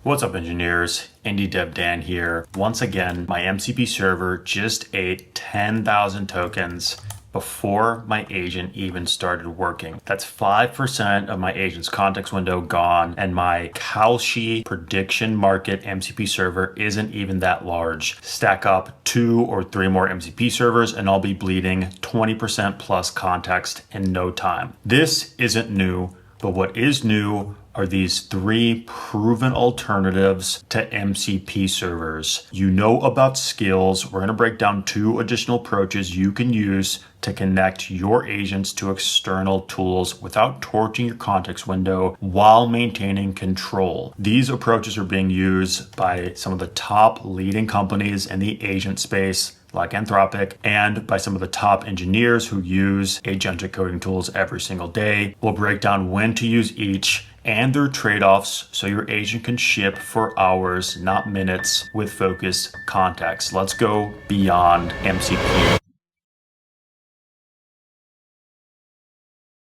What's up, engineers? Indie Dev Dan here. Once again, my MCP server just ate 10,000 tokens before my agent even started working. That's 5% of my agent's context window gone, and my Kalshi prediction market MCP server isn't even that large. Stack up 2 or 3 more MCP servers and I'll be bleeding 20% plus context in no time. This isn't new, but what is new are these 3 proven alternatives to MCP servers. You know about skills. We're going to break down 2 additional approaches you can use to connect your agents to external tools without torching your context window while maintaining control. These approaches are being used by some of the top leading companies in the agent space, like Anthropic, and by some of the top engineers who use agentic coding tools every single day. We'll break down when to use each and their trade-offs so your agent can ship for hours, not minutes, with focused context. Let's go beyond MCP.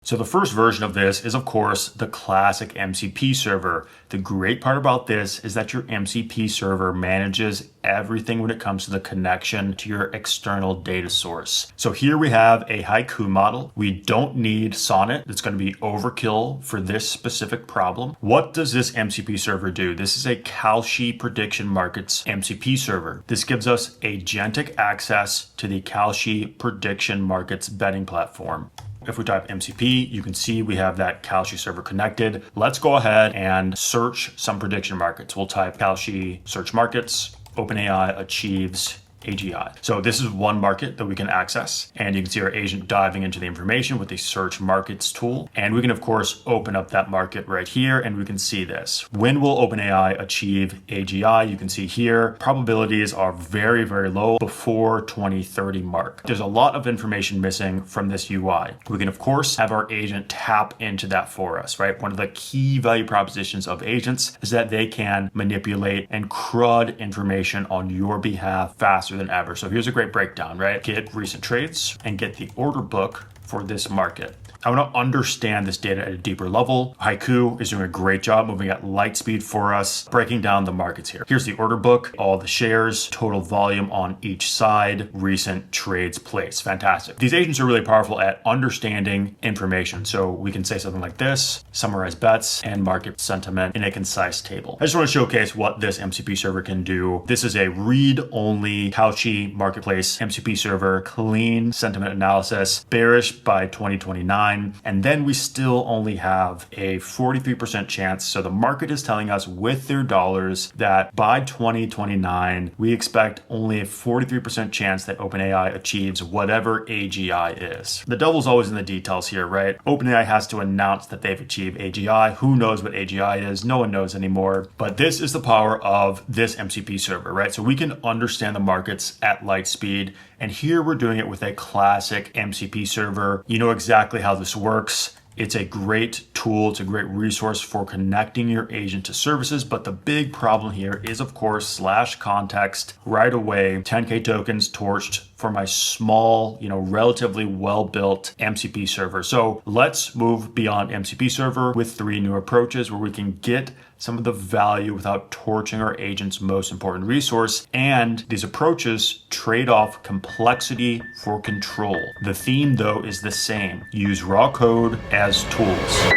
So the first version of this is, of course, the classic MCP server. The great part about this is that your MCP server manages everything when it comes to the connection to your external data source. So here we have a haiku model. We don't need Sonnet. It's going to be overkill for this specific problem. What does this MCP server do? This is a Kalshi prediction markets MCP server. This gives us agentic access to the Kalshi prediction markets betting platform. If we type MCP, you can see we have that Kalshi server connected. Let's go ahead and search some prediction markets. We'll type Kalshi search markets. OpenAI achieves AGI. So this is one market that we can access, and you can see our agent diving into the information with the search markets tool. And we can of course open up that market right here and we can see this. When will OpenAI achieve AGI? You can see here, probabilities are very, very low before 2030 mark. There's a lot of information missing from this UI. We can of course have our agent tap into that for us, right? One of the key value propositions of agents is that they can manipulate and CRUD information on your behalf faster than ever. So here's a great breakdown, right? Get recent trades and get the order book for this market. I want to understand this data at a deeper level. Haiku is doing a great job moving at light speed for us, breaking down the markets here. Here's the order book, all the shares, total volume on each side, recent trades placed. Fantastic. These agents are really powerful at understanding information. So we can say something like this: summarize bets and market sentiment in a concise table. I just want to showcase what this MCP server can do. This is a read-only Kalshi marketplace MCP server, clean sentiment analysis, bearish by 2029. And then we still only have a 43% chance. So the market is telling us with their dollars that by 2029, we expect only a 43% chance that OpenAI achieves whatever AGI is. The devil's always in the details here, right? OpenAI has to announce that they've achieved AGI. Who knows what AGI is? No one knows anymore. But this is the power of this MCP server, right? So we can understand the markets at light speed. And here we're doing it with a classic MCP server. You know exactly how this works. It's a great tool. It's a great resource for connecting your agent to services. But the big problem here is, of course, /context right away. 10K tokens torched for my small, relatively well-built MCP server. So let's move beyond MCP server with 3 new approaches where we can get some of the value without torching our agent's most important resource. And these approaches trade off complexity for control. The theme, though, is the same. Use raw code as tools.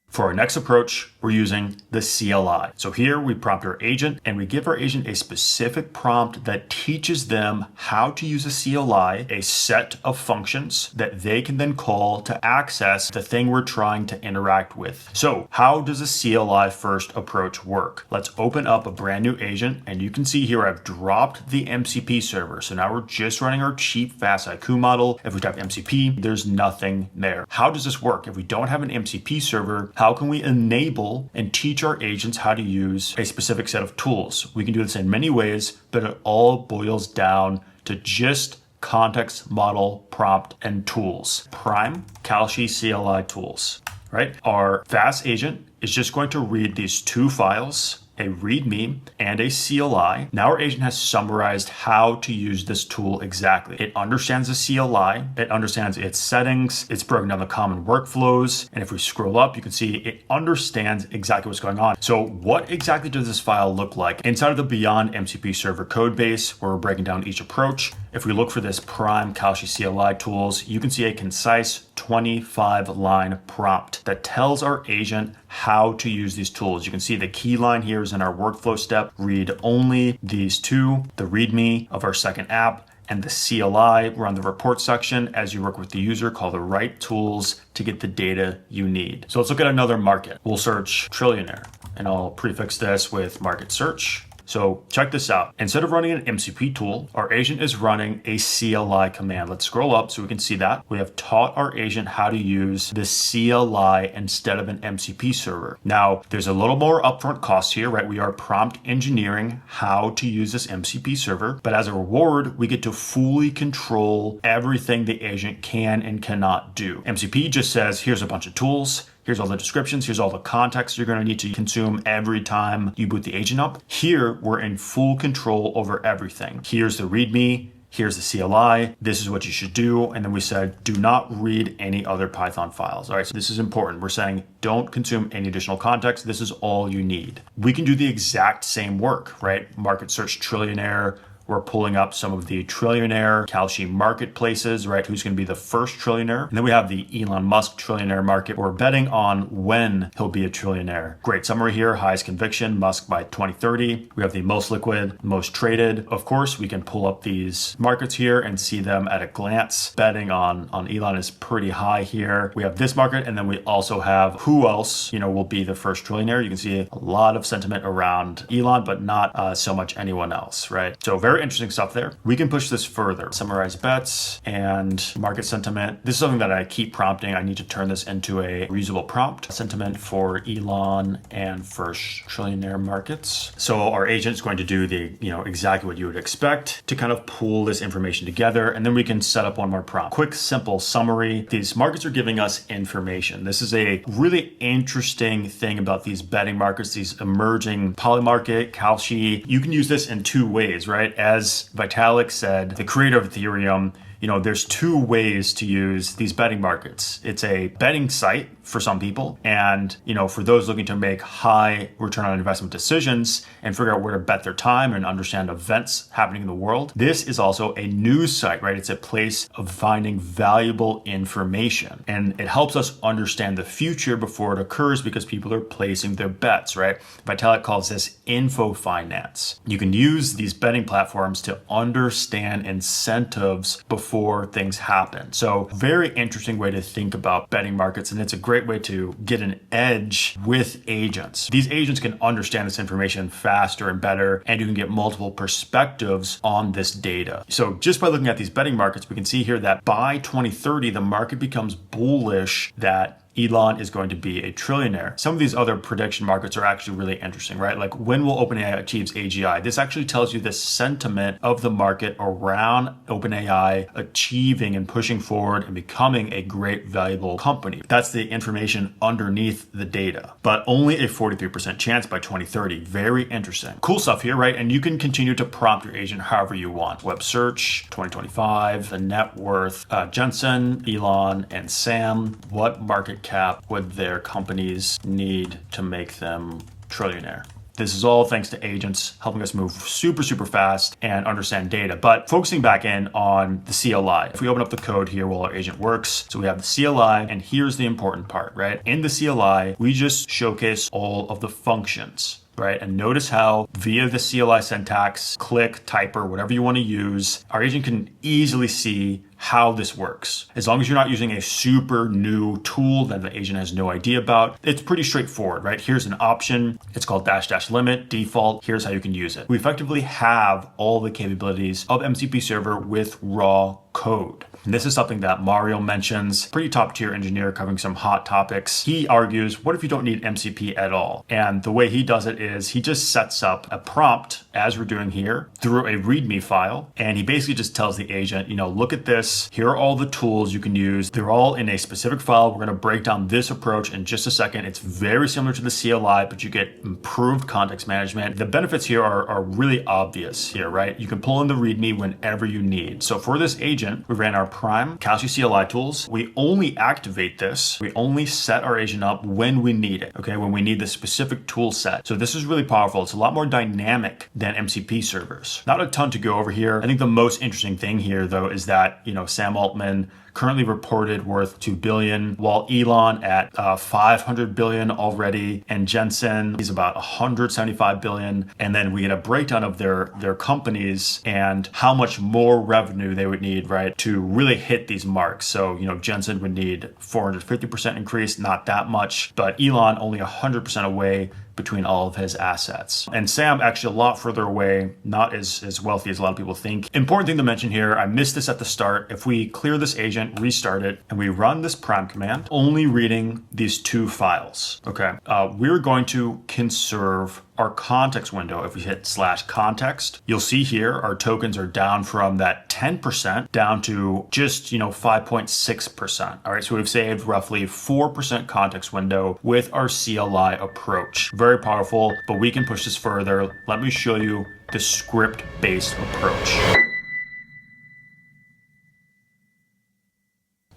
For our next approach, we're using the CLI. So here we prompt our agent and we give our agent a specific prompt that teaches them how to use a CLI, a set of functions that they can then call to access the thing we're trying to interact with. So how does a CLI first approach work? Let's open up a brand new agent, and you can see here I've dropped the MCP server. So now we're just running our cheap, fast haiku model. If we type MCP, there's nothing there. How does this work? If we don't have an MCP server, how can we enable and teach our agents how to use a specific set of tools? We can do this in many ways, but it all boils down to just context model, prompt, and tools. Prime Kalshi CLI tools, right? Our fast agent is just going to read these 2 files a README, and a CLI. Now our agent has summarized how to use this tool exactly. It understands the CLI, it understands its settings, it's broken down the common workflows, and if we scroll up, you can see it understands exactly what's going on. So what exactly does this file look like? Inside of the Beyond MCP server code base, where we're breaking down each approach, if we look for this prime Kalshi CLI tools, you can see a concise 25-line prompt that tells our agent how to use these tools. You can see the key line here is in our workflow step, read only these two, the README of our second app, and the CLI. We're on the report section. As you work with the user, call the right tools to get the data you need. So let's look at another market. We'll search trillionaire, and I'll prefix this with market search. So check this out. Instead of running an MCP tool, our agent is running a CLI command. Let's scroll up so we can see that. We have taught our agent how to use the CLI instead of an MCP server. Now, there's a little more upfront cost here, right? We are prompt engineering how to use this MCP server, but as a reward, we get to fully control everything the agent can and cannot do. MCP just says, here's a bunch of tools. Here's all the descriptions. Here's all the context you're going to need to consume every time you boot the agent up. Here, we're in full control over everything. Here's the README. Here's the CLI. This is what you should do. And then we said, do not read any other Python files. All right, so this is important. We're saying don't consume any additional context. This is all you need. We can do the exact same work, right? Market search trillionaire. We're pulling up some of the trillionaire Kalshi marketplaces, right? Who's going to be the first trillionaire? And then we have the Elon Musk trillionaire market. We're betting on when he'll be a trillionaire. Great summary here. Highest conviction, Musk by 2030. We have the most liquid, most traded. Of course, we can pull up these markets here and see them at a glance. Betting on Elon is pretty high here. We have this market, and then we also have who else, will be the first trillionaire. You can see a lot of sentiment around Elon, but not so much anyone else, right? So very interesting stuff there. We can push this further. Summarize bets and market sentiment. This is something that I keep prompting. I need to turn this into a reusable prompt. Sentiment for Elon and first trillionaire markets. So our agent is going to do the, exactly what you would expect to kind of pull this information together. And then we can set up one more prompt. Quick, simple summary. These markets are giving us information. This is a really interesting thing about these betting markets, these emerging Polymarket, Kalshi. You can use this in two ways, right? As Vitalik said, the creator of Ethereum, there's two ways to use these betting markets. It's a betting site for some people, and for those looking to make high return on investment decisions and figure out where to bet their time and understand events happening in the world. This is also a news site, right? It's a place of finding valuable information, and it helps us understand the future before it occurs because people are placing their bets, right? Vitalik calls this info finance. You can use these betting platforms to understand incentives before things happen. So very interesting way to think about betting markets, and it's a great way to get an edge with agents. These agents can understand this information faster and better, and you can get multiple perspectives on this data. So just by looking at these betting markets, we can see here that by 2030, the market becomes bullish that Elon is going to be a trillionaire. Some of these other prediction markets are actually really interesting, right? Like when will OpenAI achieves AGI? This actually tells you the sentiment of the market around OpenAI achieving and pushing forward and becoming a great valuable company. That's the information underneath the data, but only a 43% chance by 2030. Very interesting. Cool stuff here, right? And you can continue to prompt your agent however you want. Web search, 2025, the net worth, Jensen, Elon, and Sam. What market cap would their companies need to make them trillionaire? This is all thanks to agents helping us move super, super fast and understand data. But focusing back in on the CLI, if we open up the code here while our agent works, so we have the CLI, and here's the important part, right? In the CLI, we just showcase all of the functions, right? And notice how via the CLI syntax, click, typer, whatever you want to use, our agent can easily see how this works. As long as you're not using a super new tool that the agent has no idea about, it's pretty straightforward, right? Here's an option. It's called -- limit default. Here's how you can use it. We effectively have all the capabilities of MCP server with raw code. And this is something that Mario mentions, pretty top tier engineer covering some hot topics. He argues, what if you don't need MCP at all? And the way he does it is he just sets up a prompt, as we're doing here, through a README file. And he basically just tells the agent, look at this. Here are all the tools you can use. They're all in a specific file. We're going to break down this approach in just a second. It's very similar to the CLI, but you get improved context management. The benefits here are really obvious here, right? You can pull in the README whenever you need. So for this agent, we ran our prime Kalshi CLI tools. We only activate this. We only set our agent up when we need it, okay? When we need the specific tool set. So this is really powerful. It's a lot more dynamic than MCP servers. Not a ton to go over here. I think the most interesting thing here, though, is that, Sam Altman currently reported worth 2 billion, while Elon at 500 billion already, and Jensen, he's about 175 billion. And then we get a breakdown of their companies and how much more revenue they would need, right, to really hit these marks. So, Jensen would need 450% increase, not that much, but Elon only 100% away between all of his assets. And Sam actually a lot further away, not as wealthy as a lot of people think. Important thing to mention here, I missed this at the start. If we clear this agent, restart it, and we run this prime command, only reading these 2 files, okay? We're going to conserve our context window. If we hit /context, you'll see here our tokens are down from that 10% down to just 5.6%. All right, so we've saved roughly 4% context window with our CLI approach. Very powerful, but we can push this further. Let me show you the script-based approach.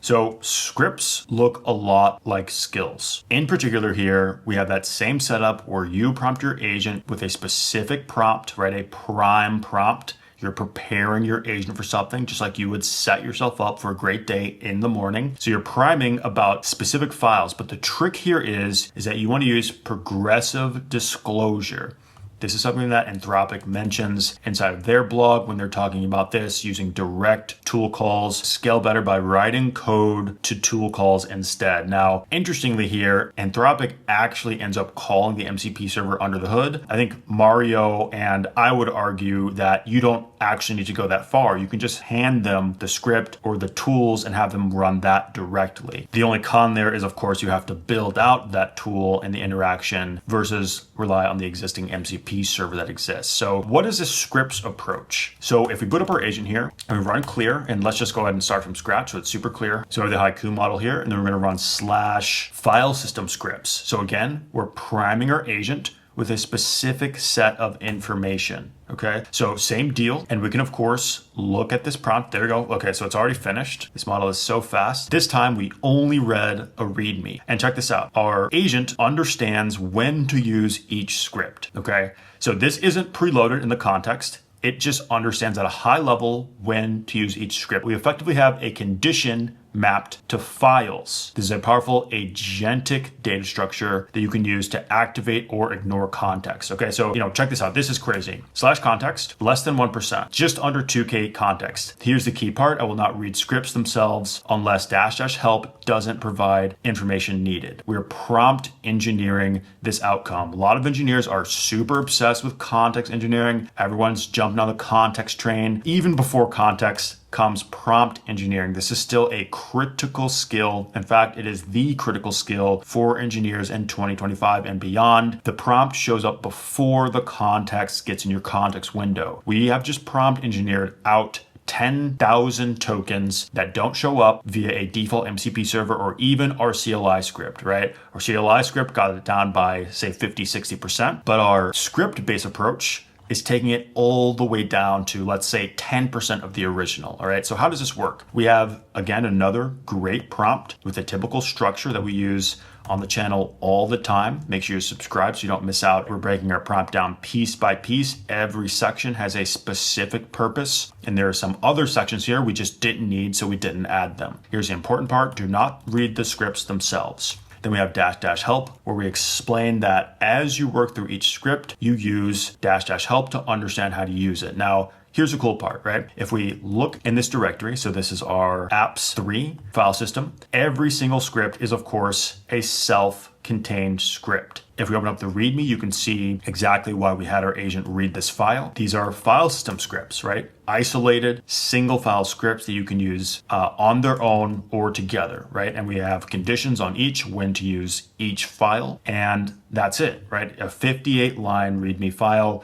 So scripts look a lot like skills. In particular here, we have that same setup where you prompt your agent with a specific prompt, right? A prime prompt. You're preparing your agent for something, just like you would set yourself up for a great day in the morning. So you're priming about specific files, but the trick here is that you want to use progressive disclosure. This is something that Anthropic mentions inside of their blog when they're talking about this, using direct tool calls, scale better by writing code to tool calls instead. Now, interestingly here, Anthropic actually ends up calling the MCP server under the hood. I think Mario and I would argue that you don't actually need to go that far. You can just hand them the script or the tools and have them run that directly. The only con there is, of course, you have to build out that tool and the interaction versus rely on the existing MCP server that exists. So what is this scripts approach? So if we put up our agent here and we run clear, and let's just go ahead and start from scratch so it's super clear. So we have the Haiku model here, and then we're going to run /file system scripts. So again, we're priming our agent with a specific set of information. Okay, so same deal. And we can, of course, look at this prompt. There we go. Okay, so it's already finished. This model is so fast. This time we only read a README. And check this out. Our agent understands when to use each script. Okay, so this isn't preloaded in the context. It just understands at a high level when to use each script. We effectively have a condition mapped to files. This is a powerful agentic data structure that you can use to activate or ignore context. Okay, so check this out. This is crazy. /context, less than 1%, just under 2K context. Here's the key part. I will not read scripts themselves unless --help doesn't provide information needed. We're prompt engineering this outcome. A lot of engineers are super obsessed with context engineering. Everyone's jumping on the context train. Even before context comes prompt engineering. This is still a critical skill. In fact, it is the critical skill for engineers in 2025 and beyond. The prompt shows up before the context gets in your context window. We have just prompt engineered out 10,000 tokens that don't show up via a default MCP server or even our CLI script, right? Our CLI script got it down by, say, 50-60%, but our script-based approach is taking it all the way down to, let's say, 10% of the original. All right, so how does this work? We have, again, another great prompt with a typical structure that we use on the channel all the time. Make sure you subscribe so you don't miss out. We're breaking our prompt down piece by piece. Every section has a specific purpose, and there are some other sections here we just didn't need, so we didn't add them. Here's the important part. Do not read the scripts themselves. Then we have --help, where we explain that as you work through each script, you use --help to understand how to use it. Now, here's the cool part, right? If we look in this directory, so this is our apps3 file system, every single script is, of course, a self-contained script. If we open up the README, you can see exactly why we had our agent read this file. These are file system scripts, right? Isolated single file scripts that you can use on their own or together, right? And we have conditions on each, when to use each file, and that's it, right? A 58 line README file.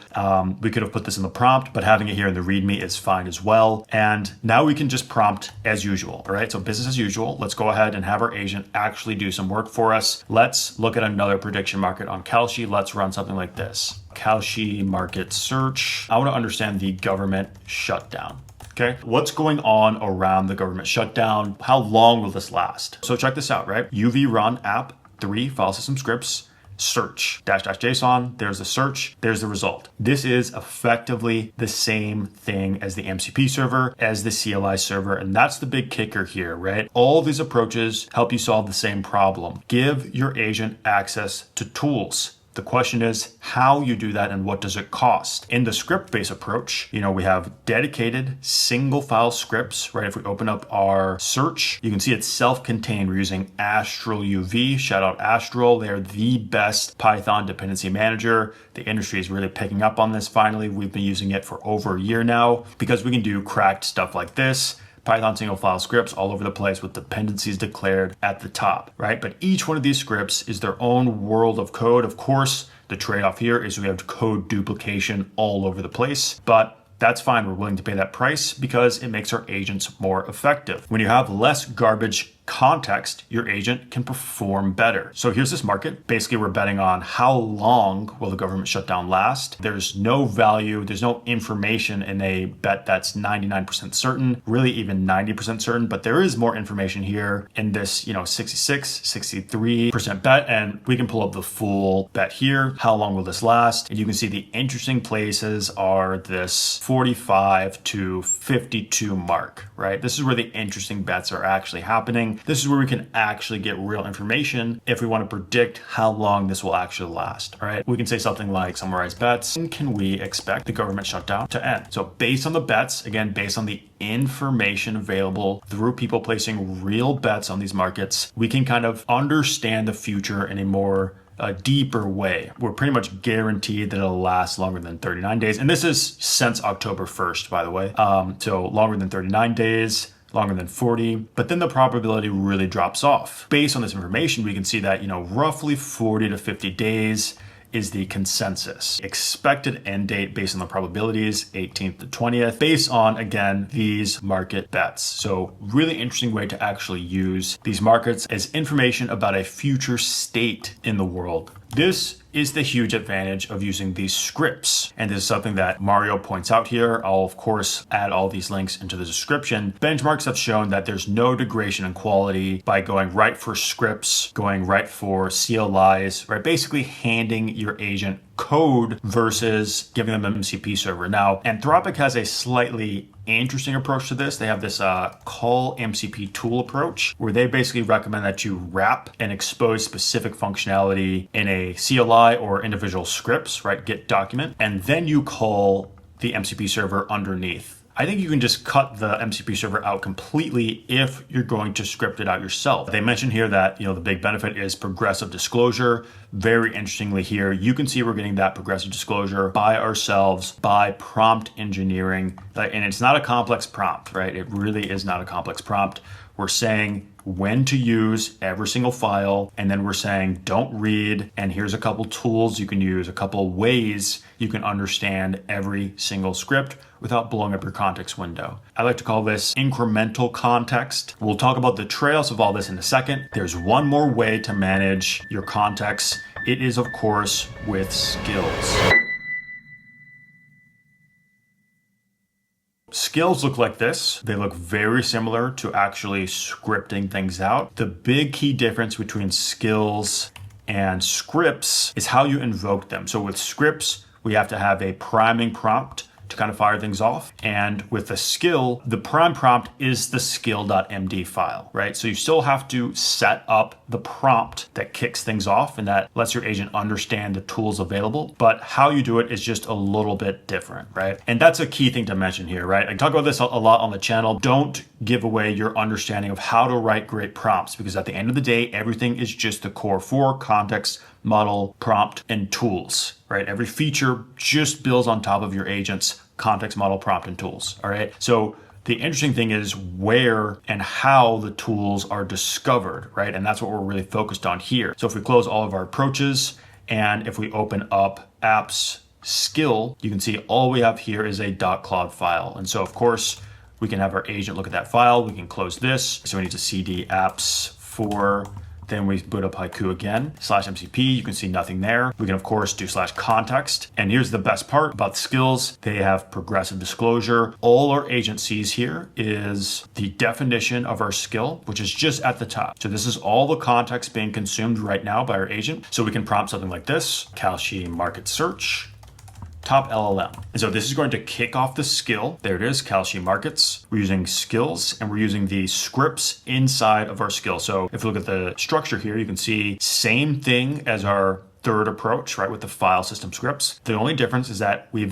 We could have put this in the prompt, but having it here in the README is fine as well. And now we can just prompt as usual, all right? So business as usual. Let's go ahead and have our agent actually do some work for us. Let's look at another prediction market on Kalshi. Let's run something like this. Kalshi market search. I want to understand the government shutdown. Okay, what's going on around the government shutdown? How long will this last? So check this out, right? UV run app 3 file system scripts search --JSON. There's the search. There's the result. This is effectively the same thing as the MCP server, as the CLI server. And that's the big kicker here, right? All these approaches help you solve the same problem. Give your agent access to tools. The question is how you do that and what does it cost? In the script-based approach, we have dedicated single file scripts, right? If we open up our search, you can see it's self-contained. We're using Astral UV. Shout out Astral. They're the best Python dependency manager. The industry is really picking up on this finally. We've been using it for over a year now because we can do cracked stuff like this. Python single file scripts all over the place with dependencies declared at the top, right? But each one of these scripts is their own world of code. Of course, the trade-off here is we have code duplication all over the place, but that's fine. We're willing to pay that price because it makes our agents more effective. When you have less garbage context, your agent can perform better. So here's this market. Basically, we're betting on how long will the government shutdown last. There's no value, there's no information in a bet that's 99% certain, really even 90% certain, but there is more information here in this, 66, 63% bet, and we can pull up the full bet here. How long will this last? And you can see the interesting places are this 45 to 52 mark, right? This is where the interesting bets are actually happening. This is where we can actually get real information if we want to predict how long this will actually last, all right? We can say something like summarize bets. When can we expect the government shutdown to end? So based on the bets, again, based on the information available through people placing real bets on these markets, we can kind of understand the future in a more deeper way. We're pretty much guaranteed that it'll last longer than 39 days. And this is since October 1st, by the way. So longer than 39 days, longer than 40, but then the probability really drops off. Based on this information, we can see that, roughly 40 to 50 days is the consensus. Expected end date based on the probabilities, 18th to 20th, based on, again, these market bets. So really interesting way to actually use these markets as information about a future state in the world. This is the huge advantage of using these scripts. And this is something that Mario points out here. I'll, of course, add all these links into the description. Benchmarks have shown that there's no degradation in quality by going right for scripts, going right for CLIs, right? Basically handing your agent code versus giving them an MCP server. Now, Anthropic has a slightly interesting approach to this. They have this call MCP tool approach where they basically recommend that you wrap and expose specific functionality in a CLI or individual scripts, right? Get document, and then you call the MCP server underneath. I think you can just cut the MCP server out completely if you're going to script it out yourself. They mentioned here that, the big benefit is progressive disclosure. Very interestingly here, you can see we're getting that progressive disclosure by ourselves, by prompt engineering. And it's not a complex prompt, right? It really is not a complex prompt. We're saying when to use every single file, and then we're saying don't read, and here's a couple tools you can use, a couple ways you can understand every single script without blowing up your context window. I like to call this incremental context. We'll talk about the trade-offs of all this in a second. There's one more way to manage your context. It is, of course, with skills. Skills look like this. They look very similar to actually scripting things out. The big key difference between skills and scripts is how you invoke them. So with scripts, we have to have a priming prompt to kind of fire things off. And with the skill, the prime prompt is the skill.md file, right? So you still have to set up the prompt that kicks things off and that lets your agent understand the tools available. But how you do it is just a little bit different, right? And that's a key thing to mention here, right? I talk about this a lot on the channel. Don't give away your understanding of how to write great prompts, because at the end of the day, everything is just the core four: context, model, prompt, and tools, right? Every feature just builds on top of your agent's context, model, prompt, and tools, all right? So the interesting thing is where and how the tools are discovered, right? And that's what we're really focused on here. So if we close all of our approaches and if we open up apps skill, you can see all we have here is a .claude file. And so of course, we can have our agent look at that file. We can close this. So we need to cd apps for, then we boot up Haiku again, /MCP, you can see nothing there. We can of course do /context. And here's the best part about the skills. They have progressive disclosure. All our agent sees here is the definition of our skill, which is just at the top. So this is all the context being consumed right now by our agent. So we can prompt something like this: Kalshi market search, top LLM. And so this is going to kick off the skill. There it is, Kalshi markets. We're using skills and we're using the scripts inside of our skill. So if you look at the structure here, you can see same thing as our third approach, right, with the file system scripts. The only difference is that we've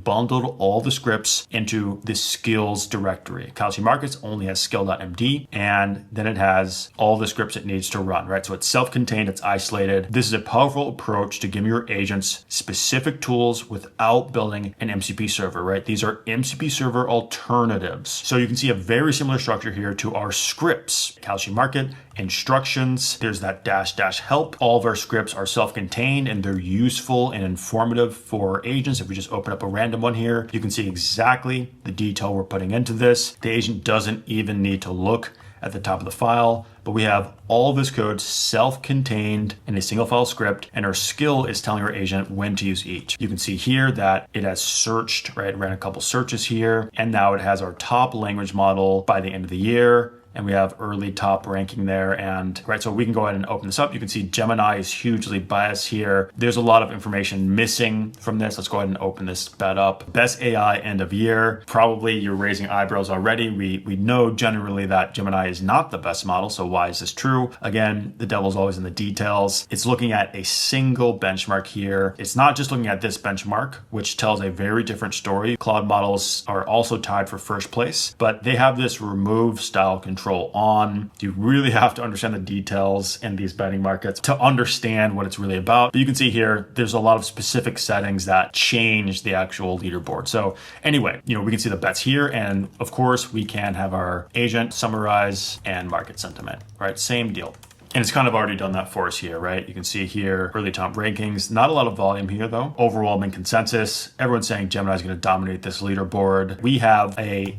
bundled all the scripts into the skills directory. Kalshi Markets only has skill.md, and then it has all the scripts it needs to run, right? So it's self-contained, it's isolated. This is a powerful approach to giving your agents specific tools without building an MCP server, right? These are MCP server alternatives. So you can see a very similar structure here to our scripts. Kalshi Market, instructions, there's that -- help. All of our scripts are self-contained and they're useful and informative for agents. If we just open up a random one here, you can see exactly the detail we're putting into this. The agent doesn't even need to look at the top of the file, but we have all this code self-contained in a single file script, and our skill is telling our agent when to use each. You can see here that it has searched, right? Ran a couple searches here, and now it has our top language model by the end of the year. And we have early top ranking there. And right, so we can go ahead and open this up. You can see Gemini is hugely biased here. There's a lot of information missing from this. Let's go ahead and open this bed up. Best AI end of year. Probably you're raising eyebrows already. We know generally that Gemini is not the best model. So why is this true? Again, the devil's always in the details. It's looking at a single benchmark here. It's not just looking at this benchmark, which tells a very different story. Claude models are also tied for first place, but they have this remove style control on. You really have to understand the details in these betting markets to understand what it's really about. But you can see here, there's a lot of specific settings that change the actual leaderboard. So anyway, we can see the bets here. And of course, we can have our agent summarize and market sentiment, right? Same deal. And it's kind of already done that for us here, right? You can see here, early top rankings, not a lot of volume here though. Overwhelming consensus. Everyone's saying Gemini is going to dominate this leaderboard. We have a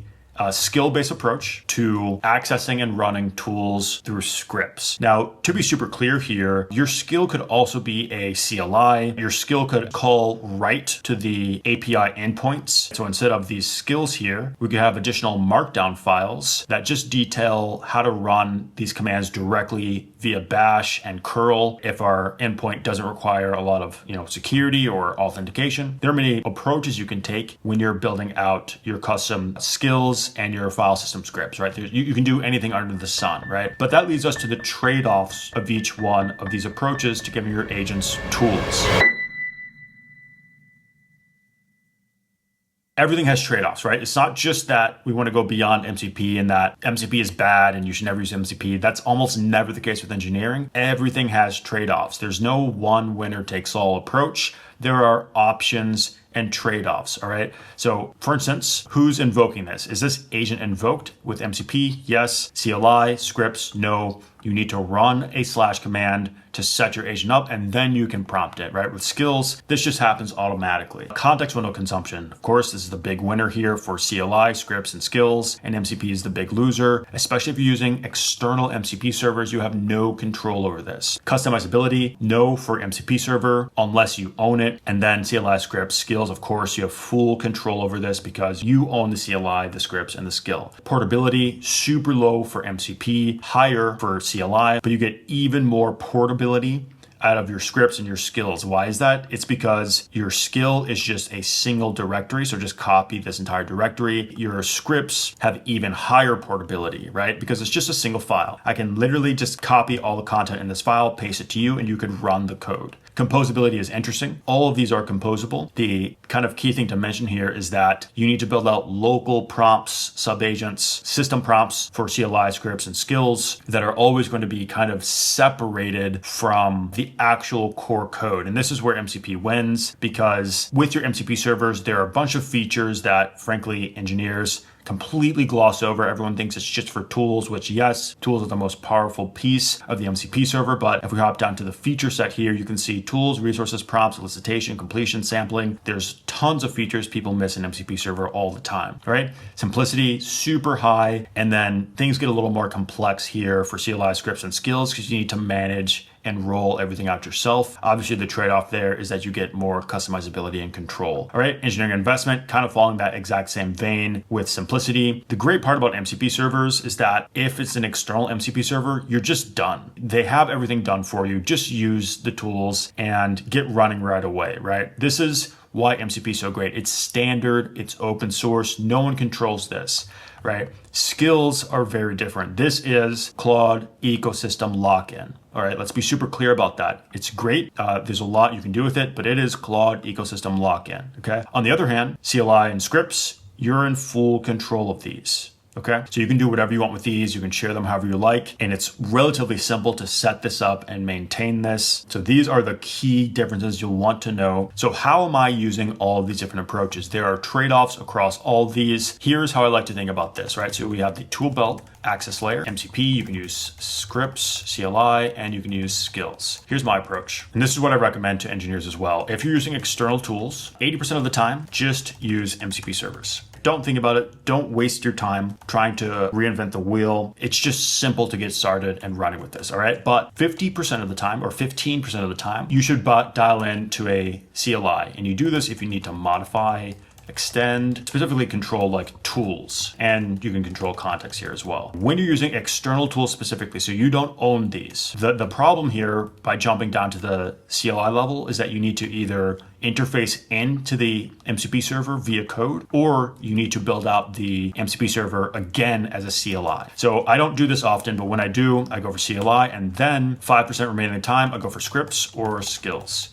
skill-based approach to accessing and running tools through scripts. Now, to be super clear here, your skill could also be a CLI. Your skill could call right to the API endpoints. So instead of these skills here, we could have additional markdown files that just detail how to run these commands directly via bash and curl if our endpoint doesn't require a lot of security or authentication. There are many approaches you can take when you're building out your custom skills and your file system scripts, right? You can do anything under the sun, right? But that leads us to the trade-offs of each one of these approaches to giving your agents tools. Everything has trade-offs, right? It's not just that we want to go beyond MCP and that MCP is bad and you should never use MCP. That's almost never the case with engineering. Everything has trade-offs. There's no one winner takes all approach. There are options and trade-offs, all right? So for instance, who's invoking this? Is this agent invoked with MCP? Yes. CLI, scripts, no. You need to run a / command to set your agent up, and then you can prompt it, right? With skills, this just happens automatically. Context window consumption. Of course, this is the big winner here for CLI, scripts, and skills, and MCP is the big loser. Especially if you're using external MCP servers, you have no control over this. Customizability, no for MCP server, unless you own it. And then CLI, scripts, skills, of course, you have full control over this because you own the CLI, the scripts, and the skill. Portability, super low for MCP, higher for CLI, but you get even more portability out of your scripts and your skills. Why is that? It's because your skill is just a single directory. So just copy this entire directory. Your scripts have even higher portability, right? Because it's just a single file. I can literally just copy all the content in this file, paste it to you, and you can run the code. Composability is interesting. All of these are composable. The kind of key thing to mention here is that you need to build out local prompts, subagents, system prompts for CLI scripts and skills that are always going to be kind of separated from the actual core code. And this is where MCP wins, because with your MCP servers, there are a bunch of features that, frankly, engineers completely gloss over. Everyone thinks it's just for tools, which yes, tools are the most powerful piece of the MCP server. But if we hop down to the feature set here, you can see tools, resources, prompts, elicitation, completion, sampling. There's tons of features people miss in MCP server all the time, right? Simplicity, super high. And then things get a little more complex here for CLI scripts and skills because you need to manage and roll everything out yourself. Obviously, the trade-off there is that you get more customizability and control. All right, engineering investment, kind of following that exact same vein with simplicity. The great part about MCP servers is that if it's an external MCP server, you're just done. They have everything done for you. Just use the tools and get running right away, right? This is why MCP is so great. It's standard, it's open source, no one controls this, right? Skills are very different. This is Claude ecosystem lock-in. All right, let's be super clear about that. It's great. There's a lot you can do with it, but it is Claude ecosystem lock-in, okay? On the other hand, CLI and scripts, you're in full control of these. Okay, so you can do whatever you want with these. You can share them however you like. And it's relatively simple to set this up and maintain this. So these are the key differences you'll want to know. So how am I using all of these different approaches? There are trade-offs across all of these. Here's how I like to think about this, right? So we have the tool belt, access layer, MCP, you can use scripts, CLI, and you can use skills. Here's my approach. And this is what I recommend to engineers as well. If you're using external tools, 80% of the time, just use MCP servers. Don't think about it. Don't waste your time trying to reinvent the wheel. It's just simple to get started and running with this, all right? But 50% of the time or 15% of the time, you should dial in to a CLI. And you do this if you need to modify, extend, specifically control like tools, and you can control context here as well. When you're using external tools specifically, so you don't own these, the problem here by jumping down to the CLI level is that you need to either interface into the MCP server via code, or you need to build out the MCP server again as a CLI. So I don't do this often, but when I do, I go for CLI, and then 5% remaining time, I go for scripts or skills.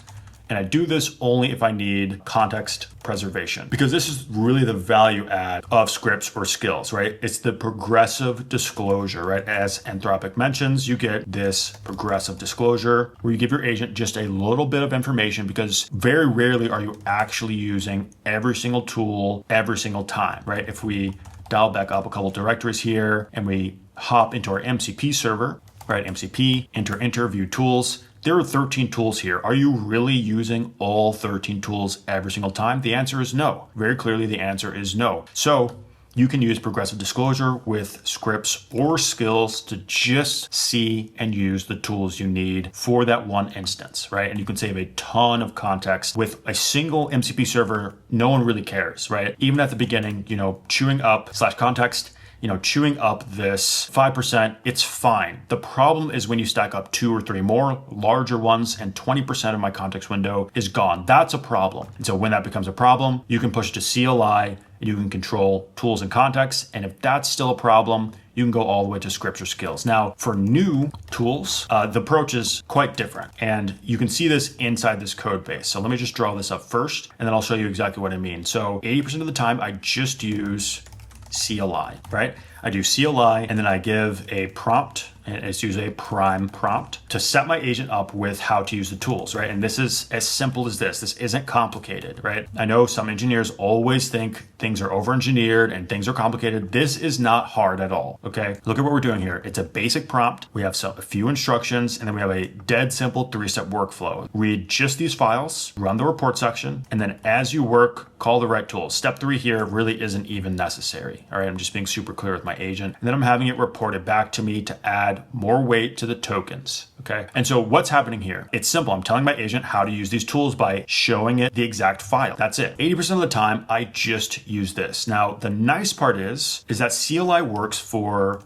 And I do this only if I need context preservation, because this is really the value add of scripts or skills, right? It's the progressive disclosure, right? As Anthropic mentions, you get this progressive disclosure where you give your agent just a little bit of information, because very rarely are you actually using every single tool every single time, right? If we dial back up a couple directories here and we hop into our MCP server, right? MCP, enter, view tools. There are 13 tools here. Are you really using all 13 tools every single time? The answer is no. Very clearly, the answer is no. So you can use progressive disclosure with scripts or skills to just see and use the tools you need for that one instance, right? And you can save a ton of context with a single MCP server. No one really cares, right? Even at the beginning, chewing up /context, chewing up this 5%, it's fine. The problem is when you stack up 2 or 3 more larger ones and 20% of my context window is gone. That's a problem. And so when that becomes a problem, you can push to CLI and you can control tools and context. And if that's still a problem, you can go all the way to scripts or skills. Now, for new tools, the approach is quite different. And you can see this inside this code base. So let me just draw this up first, and then I'll show you exactly what I mean. So 80% of the time, I just use CLI, right? I do CLI and then I give a prompt, and it's usually a prime prompt to set my agent up with how to use the tools, right? And this is as simple as this. This isn't complicated, right? I know some engineers always think things are over-engineered and things are complicated. This is not hard at all, okay? Look at what we're doing here. It's a basic prompt. We have a few instructions, and then we have a dead simple 3-step workflow. Read just these files, run the report section, and then as you work, call the right tools. Step 3 here really isn't even necessary, all right? I'm just being super clear with my agent. And then I'm having it reported back to me to add more weight to the tokens, okay? And so what's happening here? It's simple. I'm telling my agent how to use these tools by showing it the exact file. That's it. 80% of the time, I just use this. Now, the nice part is that CLI works for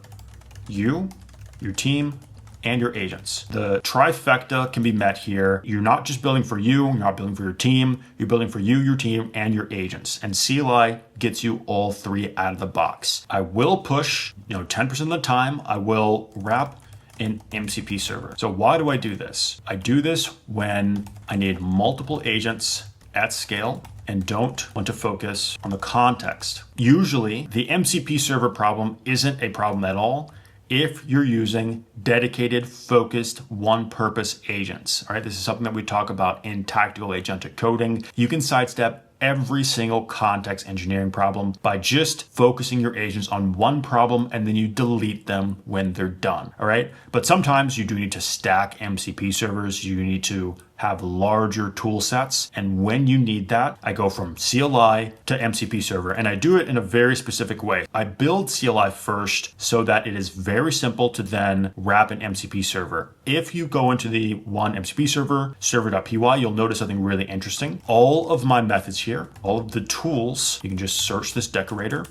you, your team, and your agents. The trifecta can be met here. You're not just building for you, you're not building for your team, you're building for you, your team, and your agents. And CLI gets you all 3 out of the box. I will push, 10% of the time, I will wrap in MCP server. So why do I do this? I do this when I need multiple agents at scale and don't want to focus on the context. Usually, the MCP server problem isn't a problem at all if you're using dedicated, focused, one-purpose agents. All right, this is something that we talk about in tactical agentic coding. You can sidestep every single context engineering problem by just focusing your agents on one problem, and then you delete them when they're done. All right, but sometimes you do need to stack MCP servers. You need to have larger tool sets. And when you need that, I go from CLI to MCP server, and I do it in a very specific way. I build CLI first so that it is very simple to then wrap an MCP server. If you go into the one MCP server, server.py, you'll notice something really interesting. All of my methods here, all of the tools, you can just search this decorator,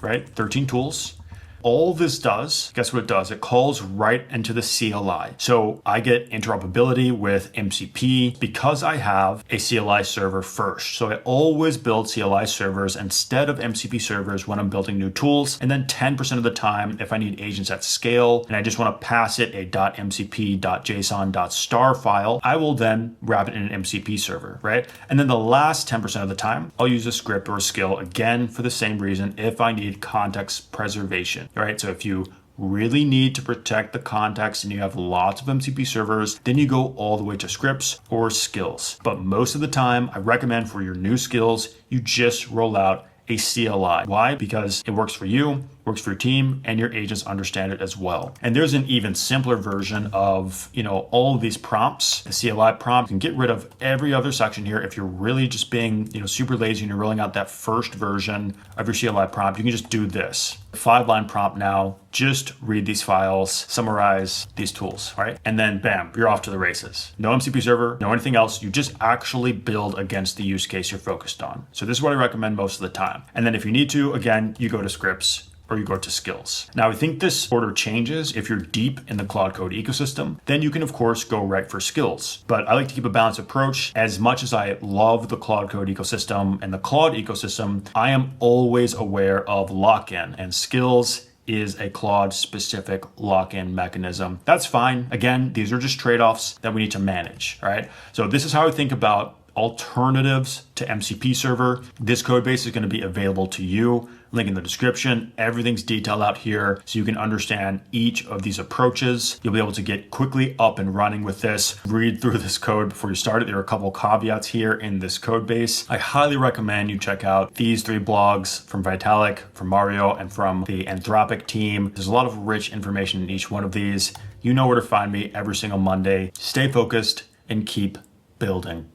right? 13 tools. All this does, guess what it does? It calls right into the CLI. So I get interoperability with MCP because I have a CLI server first. So I always build CLI servers instead of MCP servers when I'm building new tools. And then 10% of the time, if I need agents at scale and I just want to pass it a .mcp.json.star file, I will then wrap it in an MCP server, right? And then the last 10% of the time, I'll use a script or a skill again for the same reason if I need context preservation. Right, so if you really need to protect the context and you have lots of MCP servers, then you go all the way to scripts or skills. But most of the time, I recommend for your new skills, you just roll out a CLI. Why? Because it works for you, works for your team, and your agents understand it as well. And there's an even simpler version of, all of these prompts. The CLI prompt, you can get rid of every other section here. If you're really just being, super lazy and you're rolling out that first version of your CLI prompt, you can just do this. 5-line prompt now, just read these files, summarize these tools, right? And then bam, you're off to the races. No MCP server, no anything else. You just actually build against the use case you're focused on. So this is what I recommend most of the time. And then if you need to, again, you go to scripts or you go to skills. Now, I think this order changes if you're deep in the Claude Code ecosystem. Then you can, of course, go right for skills. But I like to keep a balanced approach. As much as I love the Claude Code ecosystem and the Claude ecosystem, I am always aware of lock-in, and skills is a Claude-specific lock-in mechanism. That's fine. Again, these are just trade-offs that we need to manage, all right? So this is how I think about alternatives to MCP server. This code base is going to be available to you. Link in the description. Everything's detailed out here so you can understand each of these approaches. You'll be able to get quickly up and running with this. Read through this code before you start it. There are a couple caveats here in this code base. I highly recommend you check out these 3 blogs from Vitalik, from Mario, and from the Anthropic team. There's a lot of rich information in each one of these. You know where to find me every single Monday. Stay focused and keep building.